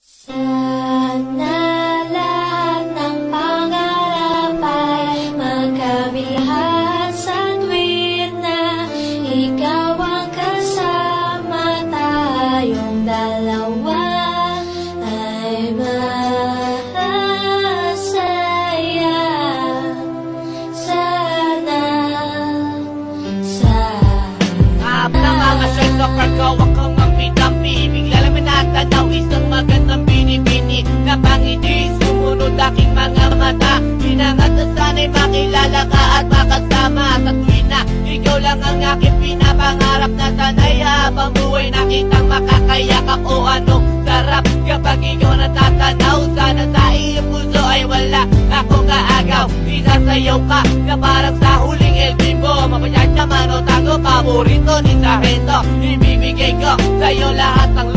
Sana lahat ng pangarap ay magkabilhan sa tuwing na ikaw ang kasama, tayong dalawa ay masaya. Sana Ahap na mga Sherlock, kagawa kang magpidampi. Bigla lang may natanaw isang magandang bini-bini na pangiti, sumunod aking mga mata. Hinangat na sana'y makilala ka at makasama. Sa tuwin na ikaw lang ang aking pinapangarap, na sana'y habang buhay nakitang makakayakap. O anong sarap kapag ikaw natatanaw. Sana sa iyong puso ay wala akong kaagaw. Isasayaw ka na parang sa huling El Bimbo. Mapayag naman o tango, paborito ni Sargento. Ibibigay ko sa'yo lahat ng